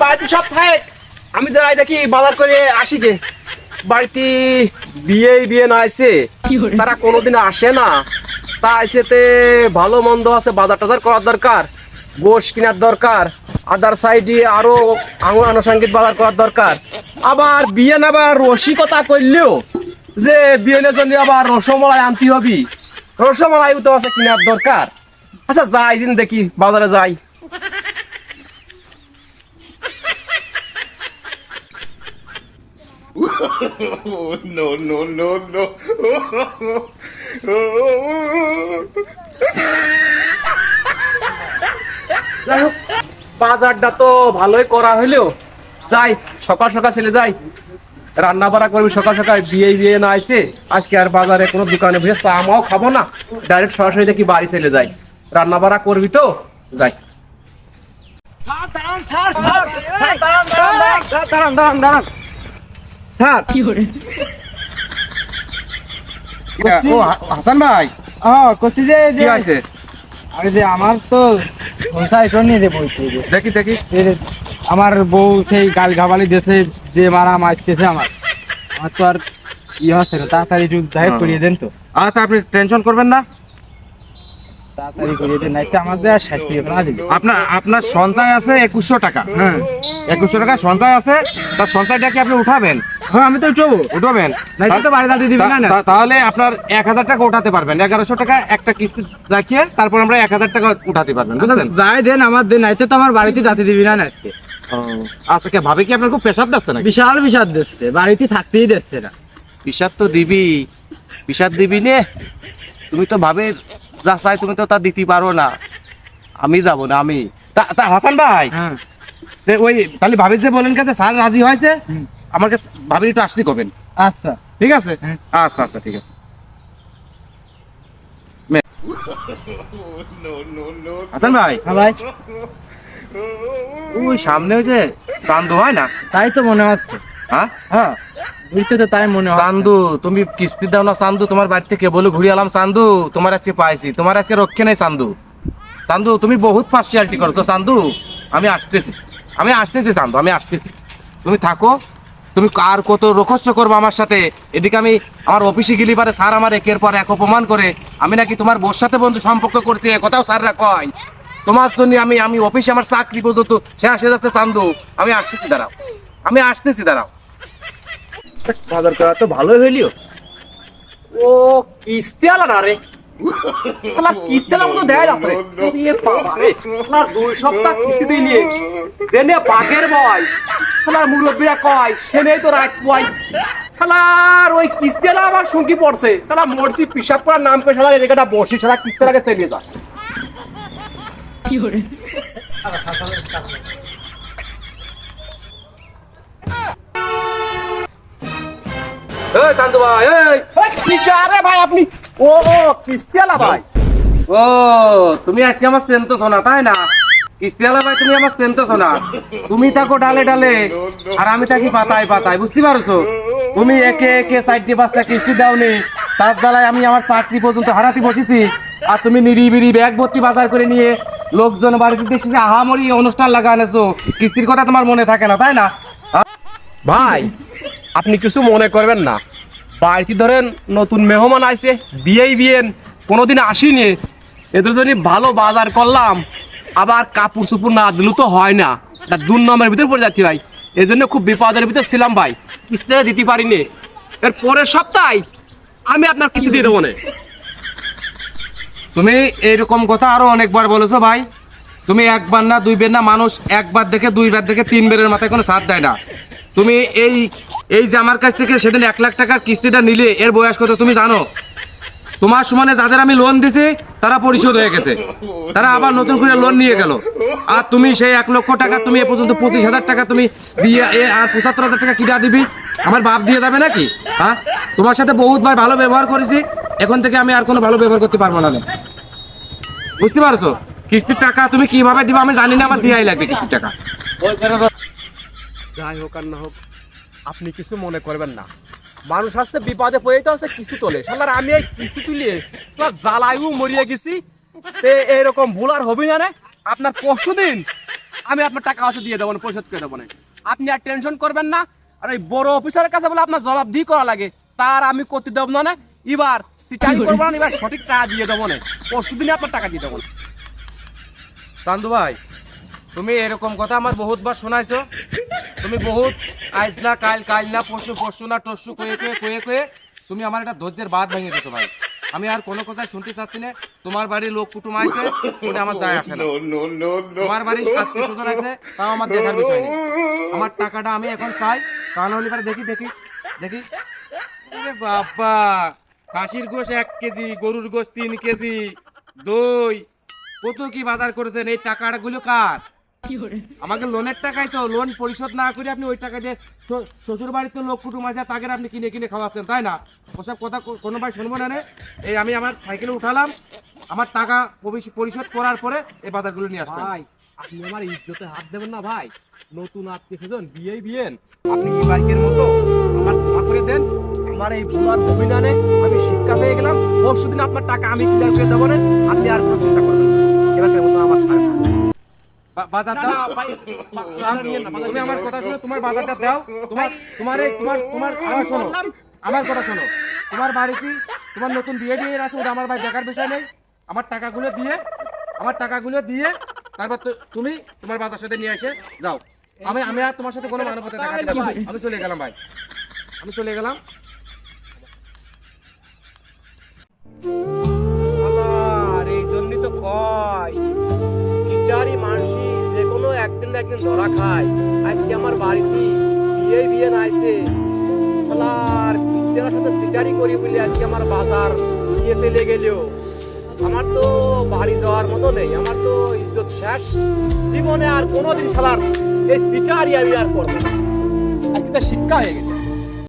বাড়িতে সব থাক, আমি যাই দেখি বাজার করে আসি গে। বাড়িতে বিয়ে না আসে, তারা কোনোদিন আসে না। তা আইসেতে ভালো মন্দ আছে, বাজার টাজার করার দরকার, গোশ কেনার দরকার, আদার সাইডে আরো আনুষঙ্গিক বাজার করার দরকার। আবার বিয়ে আবার রসিকতা করলেও যে বিয়ের জন্য আবার রসমালাই আনতে হবি, রসমালাই তো আছে কেনার দরকার। আচ্ছা যাই দিন দেখি বাজারে যাই। No, no, no, no. যাই হোক, বাজারটা তো ভালোই করা হইলেও যাই, সকাল সকাল চলে যাই, রান্না বাড়া করবি সকাল সকাল। বিয়ে না আইছে আজকে, আর বাজারে কোনো দোকানে বসে চা মাও খাবো না, ডাইরেক্ট সরাসরি দেখি বাড়ি চলে যাই। রান্না বাড়া করবি তো যাই। স্যার ও হাসান ভাই, করছি যে কি আছে? আরে যে আমার তো পঞ্চায়েত নিয়ে দেবো। দেখি দেখি। আমার বউ সেই গাল গাবালি দিয়েছে, যে মারা মারতেছে আমার তো আর হচ্ছে না। তাড়াতাড়ি একটু দায়ের করিয়ে দেন তো। আচ্ছা আপনি টেনশন করবেন না, তাড়াতাড়ি করিয়ে দেন, নাই তো আমাদের আর শাস্তি হবে না। আপনার সঞ্চয় আছে 2100 টাকা। হ্যাঁ 2100 টাকা সঞ্চয় আছে, তার সঞ্চয়টা কি আপনি উঠাবেন? হ্যাঁ আমি তো উঠাবেন, নাই তো বাড়ি দাঁড়িয়ে দিবেন না। তাহলে আপনার 1000 টাকা উঠাতে পারবেন। 1100 টাকা একটা কিস্তি রাখিয়ে তারপর আমরা 1000 টাকা উঠাতে পারবেন, বুঝছেন? যাই দেন আমার দেন, নাইতে তো আমার বাড়িতে দাঁড়িয়ে দিবি না আজকে। আচ্ছা কে ভাবে কি আপনার খুব প্রেসার দিচ্ছে নাকি? বিশাল বিষাদ দিচ্ছে, বাড়িতে থাকতেই দিচ্ছে না। বিষাদ তো দিবি, বিষাদ দিবি নে। তুমি তো ভাবে যা চাই তুমি তো তা দিতে পারো না, আমি যাব না। আমি তা হাসান ভাই, হ্যাঁ ওই তাহলে ভাবি যে বলেন কাছে স্যার রাজি হয়েছে, আমাকে ভাবির একটু আসতে করবেন, আচ্ছা ঠিক আছে? হ্যাঁ। আচ্ছা আচ্ছা ঠিক আছে। No, no, no. হাসান ভাই, হ্যাঁ ভাই, ওই সামনে ওই যে চান্দু হয় না? তাই তো মনে হচ্ছে। হ্যাঁ হ্যাঁ বুঝতে তো তাই মনে হয়। চান্দু, তুমি কিস্তি দাও না চান্দু? তোমার বাড়ি থেকে বলে ঘুরে এলাম চান্দু, তোমার আজকে পাইছি, তোমার আজকে রক্ষে নেই চান্দু। চান্দু তুমি বহুত পার্সিয়ালিটি করছো চান্দু। আমি আসতেছি চান্দু, আমি আসতেছি, তুমি থাকো। তুমি আর কত রহস্য করবো আমার সাথে? এদিকে আমি আমার অফিসে গেলি পারে স্যার আমার একের পর এক অপমান করে, আমি নাকি তোমার বোর সাথে বন্ধু সম্পর্ক করছি, কথাও স্যাররা কয়। তোমার জন্য আমি অফিসে আমার চাকরি পর্যন্ত শেষ হয়ে যাচ্ছে চান্দু। আমি আসতেছি, দাঁড়াও। বাজার করা তো ভালোই হইলিও। ও কিস্তি আলা না রে, কিস্তি আলা মতো দেয় আছে রে। বাবা রে, 2 সপ্তাহ কিস্তি দিয়ে নিয়ে দেনে বাঘের বয়। মুরব্বীরা কয় সে নেই তো রাত পয়। ওই কিস্তি আলা আমার সঙ্গী পড়ছে, মরছি পিসাব করার নাম করে এই জায়গাটা বসি, কিস্তি আলাকে চলিয়ে যায়। কান্দু ভাই, ভাই আপনি? ও কিস্তিওয়ালা ভাই, ও তুমি আজকে আমার স্টেনতো শোনা তাই না? কিস্তিওয়ালা ভাই তুমি আমার স্টেনতো শোনা। তুমি থাকো ডালে ডালে আর আমি থাকি পাতায় পাতায়, বুঝতে পারছো? তুমি একে একে 4-5টা কিস্তি দাওনি, তার জ্বালায় আমি আমার চাকরি পর্যন্ত হারাতে বসেছি। আর তুমি নিরিবিরি ব্যাগ ভর্তি বাজার করে নিয়ে লোকজন বাড়িতে দেখছি আহামরি অনুষ্ঠান লাগানেছো, কিস্তির কথা তোমার মনে থাকে না তাই না? ভাই আপনি কিছু মনে করবেন না, বাড়িতে ধরেন নতুন মেহমান আইছে, বিয়েন কোনোদিন আসিনি, এদের জন্য ভালো বাজার করলাম। আবার কাপড় চুপুর না দিলেও তো হয় না, 2 নম্বরের ভিতরে পড়ে যাচ্ছি ভাই। এই জন্য খুব বিপদের ভিতরে ছিলাম ভাই, কিস্তিটা দিতে পারিনি। এর পরের সপ্তাহে আমি আপনার কিস্তি দিয়ে দেবো না। তুমি এইরকম কথা আরো অনেকবার বলেছো ভাই। তুমি একবার না 2 বার না, মানুষ একবার দেখে 2 বার দেখে 3 বারের মাথায় কোনো সাথ দেয় না। তুমি এই যে আমার কাছ থেকে সেদিন 1 লাখ টাকার কিস্তিটা নিলে, এর বয়স কত তুমি জানো? তোমার সমানে যাদের আমি লোন দিছি তারা পরিশোধ হয়ে গেছে, তারা আবার নতুন করে লোন নিয়ে গেল। আর তুমি সেই 1 লক্ষ টাকা তুমি এ পর্যন্ত 25,000 টাকা তুমি দিয়ে আর 75,000 টাকা কিটা দিবি? আমার বাপ দিয়ে যাবে নাকি? হ্যাঁ, তোমার সাথে বহুত ভাই ভালো ব্যবহার করেছি, এখন থেকে আমি আর কোনো ভালো ব্যবহার করতে পারবো না। বুঝতে পারছো? কিস্তির টাকা তুমি কিভাবে দিবা আমি জানি না, আমার দিয়াই লাগবে কিস্তির টাকা। যাই হোক আর না হোক, আপনি কিছু মনে করবেন না। মানুষ আসছে বিপদে পড়ে তো আছে কিস্তি তোলে, আমি এই কিস্তি তুলিয়ে তোমার জ্বালায়ও মরিয়ে গেছি। এরকম ভুল আর হবি না রে। আপনার পরশুদিন আমি আপনার টাকা আছে দিয়ে দেবো না, পরিশোধ করে দেবো না। আপনি আর টেনশন করবেন না। আর ওই বড় অফিসারের কাছে বলে আপনার জবাবদিহি করা লাগে, তার আমি করতে দেবো না। এবার সিটারি করবো না, এবার সঠিক টাকা দিয়ে দেবো না, পরশু দিনে আপনার টাকা দিয়ে দেবো না। চান্দু ভাই, তুমি এরকম কথা আমার বহুতবার শোনাইছো। তুমি বহুত আইজ না কাল, কাল না পরশু, পরশু না টরশু কয়ে তুমি আমার একটা ধৈর্যের বাঁধ ভেঙে দিছো ভাই। আমি আর কোনো কথা শুনতে চাচ্ছি না। তোমার বাড়ির লোক কুটুম আছে, ওটা আমার যায় আসে না। No, no, no, no. তোমার বাড়ির আত্মীয় স্বজন আছে, তাও আমার দেখার বিষয় নেই। আমার টাকাটা আমি এখন চাই, কারণ হলে পরে দেখি। আরে বাবা, খাসির গোশ 1 কেজি, গরুর গোশ 3 কেজি, দই, কত কি বাজার করেছেন। এই টাকাগুলো কার? আমাকে লোনের টাকাই তো। লোন পরিশোধ না করে আপনি ওই টাকা দিয়ে শ্বশুর বাড়িতে লোক কুটুম আছে, তাকে আপনি কিনে খাওয়াচ্ছেন, তাই না? ওসব কথা কোনো ভাই শুনবো না। এই আমি আমার সাইকেলে উঠালাম, আমার টাকা পরিশোধ করার পরে এই বাজারগুলো নিয়ে আসবেন। ভাই আপনি আমার ইজ্জতে হাত দেবেন না ভাই। নতুন আত্মীয় স্বজন বিয়েন, আপনি এই বাইকের মতো আমার ক্ষমা করে দেন। আমার এই ভুলার অভিমানে আমি শিক্ষা পেয়ে গেলাম। পরশু দিন আপনার টাকা আমি ক্লিয়ার করে দেবো না, আপনি আর কোনো চিন্তা করবেন না। এবারের মতো আমার সাথে বাজার দাও। তুমি আমার কথা শোনো, তোমার বাজারটা দাও। তোমার আমার শোনো, আমার কথা শোনো। তোমার বাড়িতে তোমার নতুন বিয়ে আছে, ওটা আমার ভাই দেখার বিষয় নেই। আমার টাকাগুলো দিয়ে তারপর তুমি তোমার বাজার সাথে নিয়ে এসে যাও। আমি আর তোমার সাথে কোনো মানবতা দেখাতে না ভাই। আমি চলে গেলাম ভাই, আমি চলে গেলাম। আর এই জন্যই তো কয় সিটারি মানসি যে কোনো একদিন না একদিন ধরা খায়। আজকে আমার বাড়িতে বিয়ে নাইছে, আর কিস্তির সাথে সিটারি করি বলে আজকে আমার বাজার নিয়ে চলে গেলেও আমার তো বাড়ি যাওয়ার মতো নেই। আমার তো ইজ্জত শেষ। জীবনে আর কোনোদিন শালার এই সিটারি আমি আর করবো না। আজকে তো শিক্ষা হয়ে গেছে।